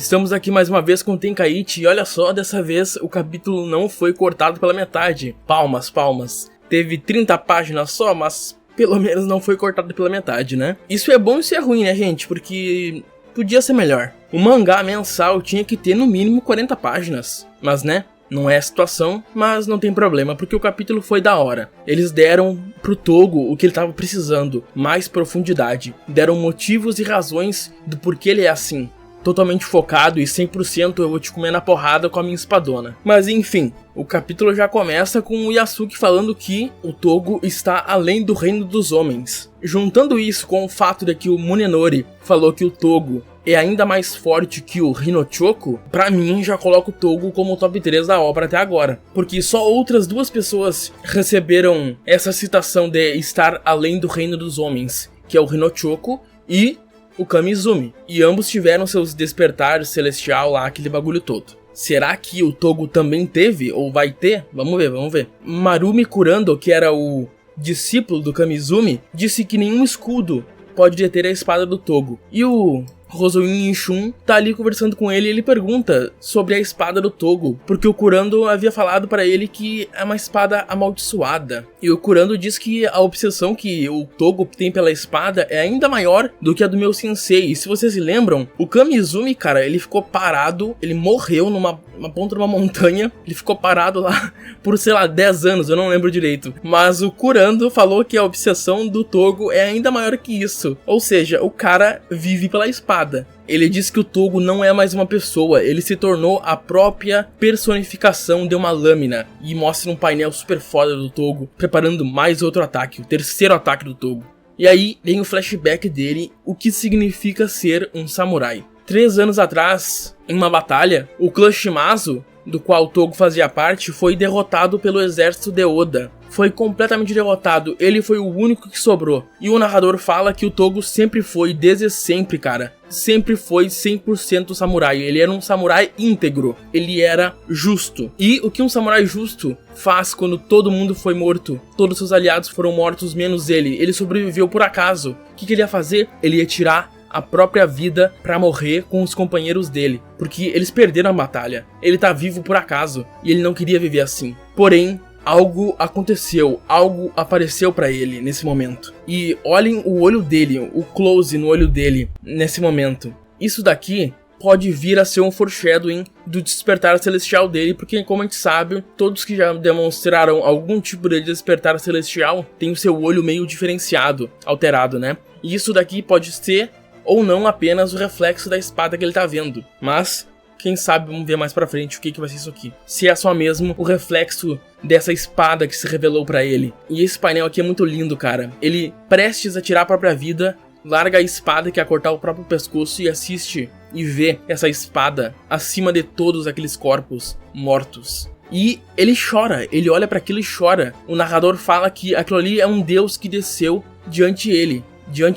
Estamos aqui mais uma vez com o Tenkaichi e olha só, dessa vez o capítulo não foi cortado pela metade. Palmas, palmas. Teve 30 páginas só, mas pelo menos não foi cortado pela metade, né? Isso é bom e isso é ruim, né, gente? Porque podia ser melhor. O mangá mensal tinha que ter no mínimo 40 páginas. Mas, né? Não é a situação, mas não tem problema, porque o capítulo foi da hora. Eles deram pro Togo o que ele tava precisando, mais profundidade. Deram motivos e razões do porquê ele é assim. Totalmente focado e 100% eu vou te comer na porrada com a minha espadona. Mas enfim, o capítulo já começa com o Yasuki falando que o Togo está além do reino dos homens. Juntando isso com o fato de que o Munenori falou que o Togo é ainda mais forte que o Hinochoku, pra mim já coloca o Togo como o top 3 da obra até agora. Porque só outras duas pessoas receberam essa citação de estar além do reino dos homens, que é o Hinochoku e o Kamizumi, e ambos tiveram seus despertares celestial lá, aquele bagulho todo. Será que o Togo também teve, ou vai ter? Vamos ver. Marumi Kurando, que era o discípulo do Kamizumi, disse que nenhum escudo pode deter a espada do Togo. E o Hosoin Inshun tá ali conversando com ele e ele pergunta sobre a espada do Togo, porque o Kurando havia falado pra ele que é uma espada amaldiçoada. E o Kurando diz que a obsessão que o Togo tem pela espada é ainda maior do que a do meu sensei. E se vocês se lembram, o Kamizumi, cara, ele ficou parado, ele morreu numa ponta de uma montanha, ele ficou parado lá por, sei lá, 10 anos, eu não lembro direito. Mas o Kurando falou que a obsessão do Togo é ainda maior que isso. Ou seja, o cara vive pela espada. Ele diz que o Togo não é mais uma pessoa, ele se tornou a própria personificação de uma lâmina. E mostra um painel super foda do Togo, preparando mais outro ataque, o terceiro ataque do Togo. E aí vem o flashback dele, o que significa ser um samurai. 3 anos atrás, em uma batalha, o clã Shimazu, do qual o Togo fazia parte, foi derrotado pelo exército de Oda. Foi completamente derrotado, ele foi o único que sobrou. E o narrador fala que o Togo sempre foi, desde sempre, cara, sempre foi 100% samurai. Ele era um samurai íntegro, ele era justo. E o que um samurai justo faz quando todo mundo foi morto? Todos seus aliados foram mortos, menos ele. Ele sobreviveu por acaso. O que ele ia fazer? Ele ia tirar a própria vida pra morrer com os companheiros dele, porque eles perderam a batalha. Ele tá vivo por acaso, e ele não queria viver assim. Porém, algo aconteceu, algo apareceu pra ele nesse momento. E olhem o olho dele, o close no olho dele nesse momento. Isso daqui pode vir a ser um foreshadowing do despertar celestial dele, porque como a gente sabe, todos que já demonstraram algum tipo de despertar celestial têm o seu olho meio diferenciado, alterado, né? E isso daqui pode ser ou não apenas o reflexo da espada que ele tá vendo, mas quem sabe vamos ver mais pra frente o que vai ser isso aqui. Se é só mesmo o reflexo dessa espada que se revelou pra ele. E esse painel aqui é muito lindo, cara. Ele, prestes a tirar a própria vida, larga a espada que ia cortar o próprio pescoço e assiste e vê essa espada acima de todos aqueles corpos mortos. E ele chora, ele olha pra aquilo e chora. O narrador fala que aquilo ali é um deus que desceu diante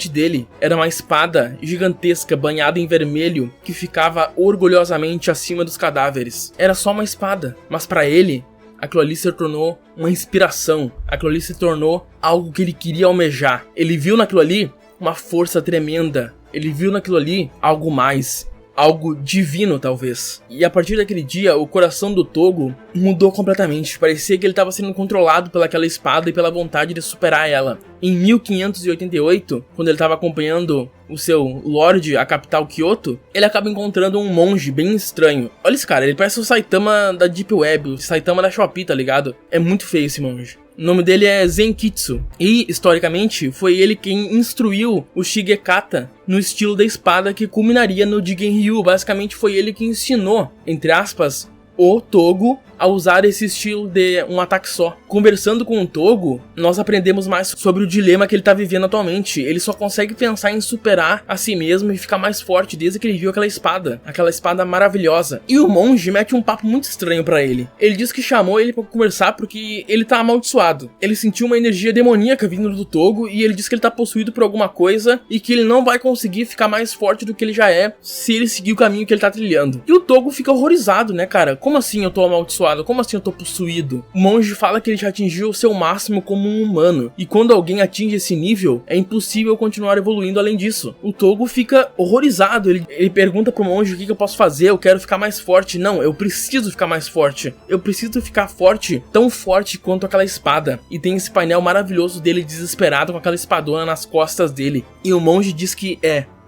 dele era uma espada gigantesca banhada em vermelho que ficava orgulhosamente acima dos cadáveres. Era só uma espada, mas pra ele, aquilo ali se tornou uma inspiração. Aquilo ali se tornou algo que ele queria almejar. Ele viu naquilo ali uma força tremenda. Ele viu naquilo ali algo mais. Algo divino, talvez. E a partir daquele dia, o coração do Togo mudou completamente. Parecia que ele estava sendo controlado pelaquela espada e pela vontade de superar ela. Em 1588, quando ele estava acompanhando o seu Lorde, a capital Kyoto, ele acaba encontrando um monge bem estranho. Olha esse cara, ele parece o Saitama da Deep Web, o Saitama da Shopee, tá ligado? É muito feio esse monge. O nome dele é Zenkitsu, e, historicamente, foi ele quem instruiu o Shigekata no estilo da espada que culminaria no Jigen-Ryu. Basicamente foi ele que ensinou, entre aspas, o Togo a usar esse estilo de um ataque só. Conversando com o Togo, nós aprendemos mais sobre o dilema que ele tá vivendo atualmente. Ele só consegue pensar em superar a si mesmo e ficar mais forte desde que ele viu aquela espada maravilhosa. E o monge mete um papo muito estranho pra ele. Ele diz que chamou ele pra conversar porque ele tá amaldiçoado. Ele sentiu uma energia demoníaca vindo do Togo e ele diz que ele tá possuído por alguma coisa e que ele não vai conseguir ficar mais forte do que ele já é se ele seguir o caminho que ele tá trilhando. E o Togo fica horrorizado, né, cara? Como como assim eu tô amaldiçoado? Como assim eu tô possuído? O monge fala que ele já atingiu o seu máximo como um humano, e quando alguém atinge esse nível, é impossível continuar evoluindo além disso. O Togo fica horrorizado, ele pergunta pro monge o que eu posso fazer, eu quero ficar mais forte. Não, eu preciso ficar mais forte. Eu preciso ficar forte, tão forte quanto aquela espada. E tem esse painel maravilhoso dele desesperado com aquela espadona nas costas dele. E o monge diz que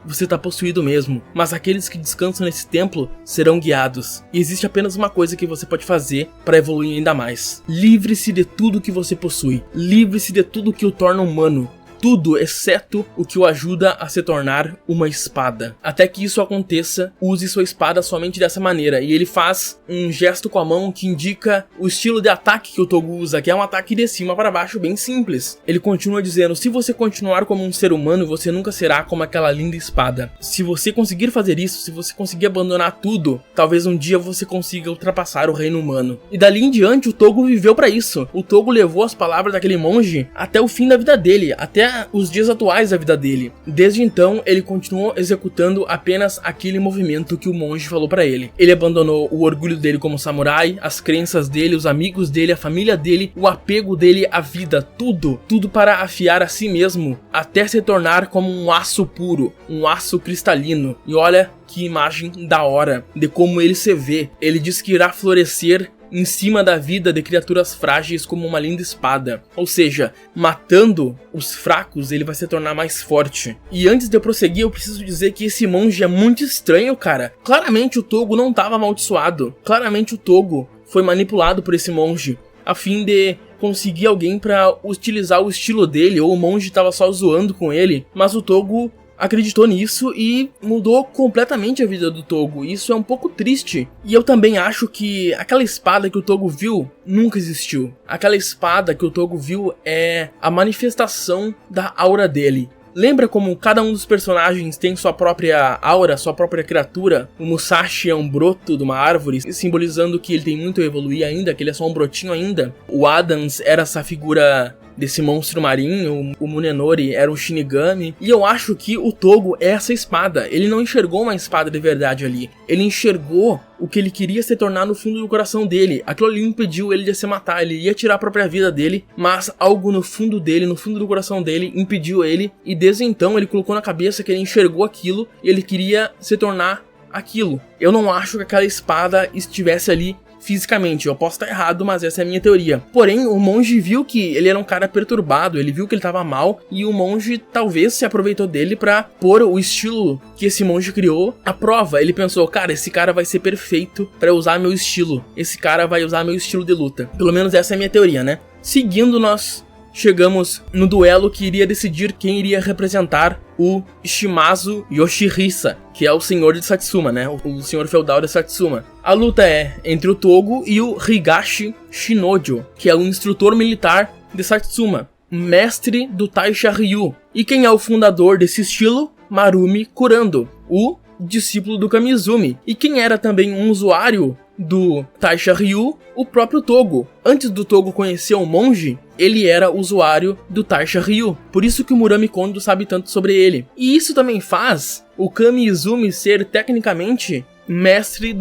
você tá possuído mesmo, mas aqueles que descansam nesse templo serão guiados. E existe apenas uma coisa que você pode fazer para evoluir ainda mais. Livre-se de tudo que você possui. Livre-se de tudo que o torna humano. Tudo exceto o que o ajuda a se tornar uma espada. Até que isso aconteça, use sua espada somente dessa maneira. E ele faz um gesto com a mão que indica o estilo de ataque que o Togo usa, que é um ataque de cima para baixo bem simples. Ele continua dizendo: se você continuar como um ser humano, você nunca será como aquela linda espada. Se você conseguir fazer isso, se você conseguir abandonar tudo, talvez um dia você consiga ultrapassar o reino humano. E dali em diante o Togo viveu para isso. O Togo levou as palavras daquele monge até o fim da vida dele, até os dias atuais da vida dele. Desde então, ele continuou executando apenas aquele movimento que o monge falou pra ele. Ele abandonou o orgulho dele como samurai, as crenças dele, os amigos dele, a família dele, o apego dele à vida, tudo para afiar a si mesmo, até se tornar como um aço puro, um aço cristalino. E olha que imagem da hora de como ele se vê. Ele diz que irá florescer em cima da vida de criaturas frágeis como uma linda espada. Ou seja, matando os fracos, ele vai se tornar mais forte. E antes de eu prosseguir, eu preciso dizer que esse monge é muito estranho, cara. Claramente o Togo não estava amaldiçoado. Claramente o Togo foi manipulado por esse monge, a fim de conseguir alguém para utilizar o estilo dele, ou o monge estava só zoando com ele. Mas o Togo acreditou nisso e mudou completamente a vida do Togo. Isso é um pouco triste. E eu também acho que aquela espada que o Togo viu nunca existiu. Aquela espada que o Togo viu é a manifestação da aura dele. Lembra como cada um dos personagens tem sua própria aura, sua própria criatura? O Musashi é um broto de uma árvore, simbolizando que ele tem muito a evoluir ainda, que ele é só um brotinho ainda. O Adams era essa figura desse monstro marinho, o Munenori era um Shinigami, e eu acho que o Togo é essa espada. Ele não enxergou uma espada de verdade ali, ele enxergou o que ele queria se tornar no fundo do coração dele. Aquilo ali impediu ele de se matar, ele ia tirar a própria vida dele, mas algo no fundo dele, no fundo do coração dele, impediu ele, e desde então ele colocou na cabeça que ele enxergou aquilo e ele queria se tornar aquilo. Eu não acho que aquela espada estivesse ali fisicamente, eu posso estar errado, mas essa é a minha teoria. Porém, o monge viu que ele era um cara perturbado, ele viu que ele estava mal, e o monge talvez se aproveitou dele pra pôr o estilo que esse monge criou à prova. Ele pensou: cara, esse cara vai ser perfeito pra usar meu estilo, esse cara vai usar meu estilo de luta. Pelo menos essa é a minha teoria, né? Seguindo, nós chegamos no duelo que iria decidir quem iria representar o Shimazu Yoshihisa, que é o senhor de Satsuma, né? O senhor feudal de Satsuma. A luta é entre o Togo e o Higashi Shinojo, que é o instrutor militar de Satsuma, mestre do Taisha Ryu. E quem é o fundador desse estilo? Marumi Kurando, o discípulo do Kamizumi. E quem era também um usuário do Taisha Ryu? O próprio Togo. Antes do Togo conhecer o monge, ele era usuário do Taisha Ryu. Por isso que o Murami Kondo sabe tanto sobre ele. E isso também faz o Kamizumi ser, tecnicamente, mestre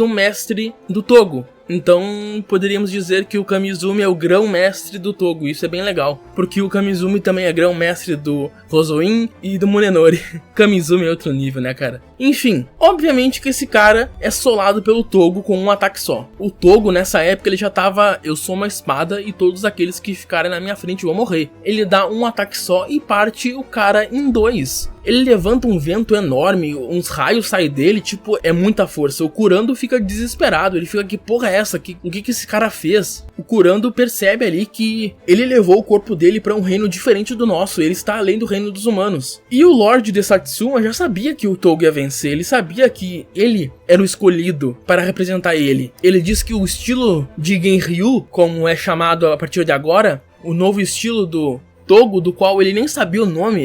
do Togo. Então, poderíamos dizer que o Kamizumi é o grão-mestre do Togo. Isso é bem legal, porque o Kamizumi também é grão-mestre do Hosoin e do Munenori. Kamizumi é outro nível, né, cara? Enfim, obviamente que esse cara é solado pelo Togo com um ataque só. O Togo, nessa época, ele já tava: eu sou uma espada e todos aqueles que ficarem na minha frente vão morrer. Ele dá um ataque só e parte o cara em dois. Ele levanta um vento enorme, uns raios saem dele, tipo, é muita força. O Kurando fica desesperado, ele fica: que porra é essa? O que esse cara fez? O Kurando percebe ali que ele levou o corpo dele pra um reino diferente do nosso, ele está além do reino dos humanos. E o Lorde de Satsuma já sabia que o Togo ia vencer, ele sabia que ele era o escolhido para representar ele. Ele diz que o estilo de Genryu, como é chamado a partir de agora, o novo estilo do Togo, do qual ele nem sabia o nome,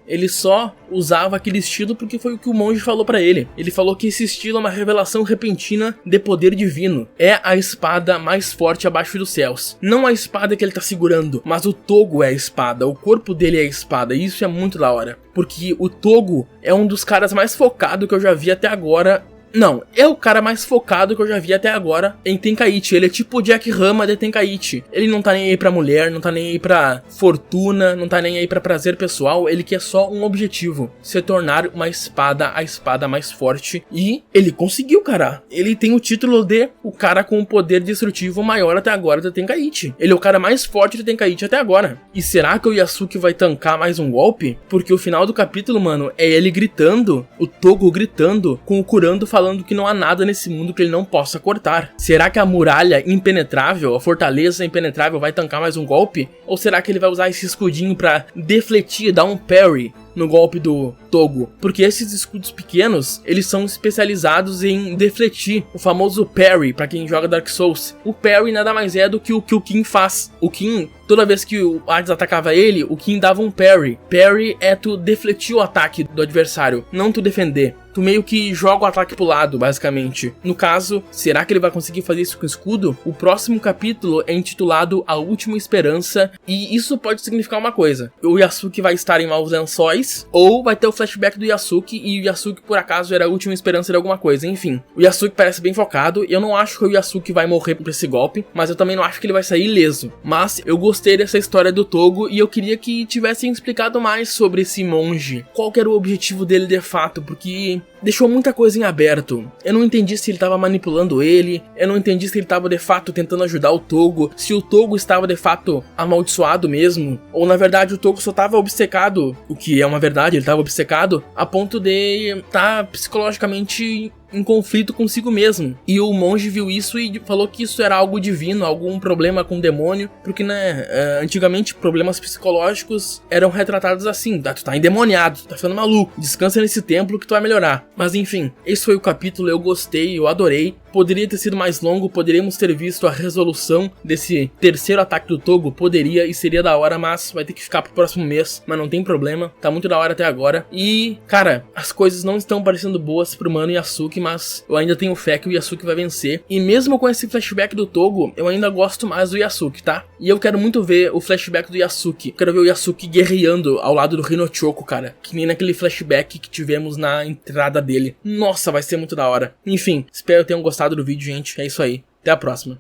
ele só usava aquele estilo porque foi o que o monge falou pra ele. Ele falou que esse estilo é uma revelação repentina de poder divino. É a espada mais forte abaixo dos céus. Não a espada que ele tá segurando, mas o Togo é a espada, o corpo dele é a espada. E isso é muito da hora, porque o Togo é um dos caras mais focados que eu já vi até agora Não, é o cara mais focado que eu já vi até agora em Tenkaichi. Ele é tipo o Jack Rama de Tenkaichi. Ele não tá nem aí pra mulher, não tá nem aí pra fortuna, não tá nem aí pra prazer pessoal. Ele quer só um objetivo: se tornar uma espada, a espada mais forte. E ele conseguiu, cara. Ele tem o título de o cara com o poder destrutivo maior até agora de Tenkaichi. Ele é o cara mais forte de Tenkaichi até agora. E será que o Yasuke vai tancar mais um golpe? Porque o final do capítulo, mano, é ele gritando, o Togo gritando, com o Kurando falando que não há nada nesse mundo que ele não possa cortar. Será que a muralha impenetrável, a fortaleza impenetrável vai tancar mais um golpe? Ou será que ele vai usar esse escudinho pra defletir, dar um parry no golpe do Togo? Porque esses escudos pequenos, eles são especializados em defletir, o famoso parry, pra quem joga Dark Souls. O parry nada mais é do que o King faz. O King, toda vez que o Hades atacava ele, o King dava um parry. Parry é tu defletir o ataque do adversário, não tu defender. Tu meio que joga o ataque pro lado, basicamente. No caso, será que ele vai conseguir fazer isso com o escudo? O próximo capítulo é intitulado A Última Esperança, e isso pode significar uma coisa: o Yasuke vai estar em maus lençóis, ou vai ter o flashback do Yasuke, e o Yasuke por acaso era a última esperança de alguma coisa. Enfim, o Yasuke parece bem focado. Eu não acho que o Yasuke vai morrer por esse golpe, mas eu também não acho que ele vai sair ileso. Mas eu gostei dessa história do Togo, e eu queria que tivessem explicado mais sobre esse monge. Qual que era o objetivo dele de fato, porque deixou muita coisa em aberto. Eu não entendi se ele estava manipulando ele, eu não entendi se ele estava de fato tentando ajudar o Togo, se o Togo estava de fato amaldiçoado mesmo, ou na verdade o Togo só estava obcecado, o que é uma verdade, ele estava obcecado a ponto de estar psicologicamente em conflito consigo mesmo. E o monge viu isso e falou que isso era algo divino, algum problema com o demônio, porque, né, antigamente problemas psicológicos eram retratados assim: tu tá endemoniado, tu tá ficando maluco, descansa nesse templo que tu vai melhorar. Mas enfim, esse foi o capítulo, eu gostei, eu adorei. Poderia ter sido mais longo, poderíamos ter visto a resolução desse terceiro ataque do Togo, poderia e seria da hora, mas vai ter que ficar pro próximo mês, mas não tem problema, tá muito da hora até agora. E, cara, as coisas não estão parecendo boas pro mano Yasuke, mas eu ainda tenho fé que o Yasuke vai vencer. E mesmo com esse flashback do Togo, eu ainda gosto mais do Yasuke, tá? E eu quero muito ver o flashback do Yasuke. Quero ver o Yasuke guerreando ao lado do Hinochoku, cara, que nem naquele flashback que tivemos na entrada dele. Nossa, vai ser muito da hora. Enfim, espero que tenham gostado do vídeo, gente. É isso aí. Até a próxima.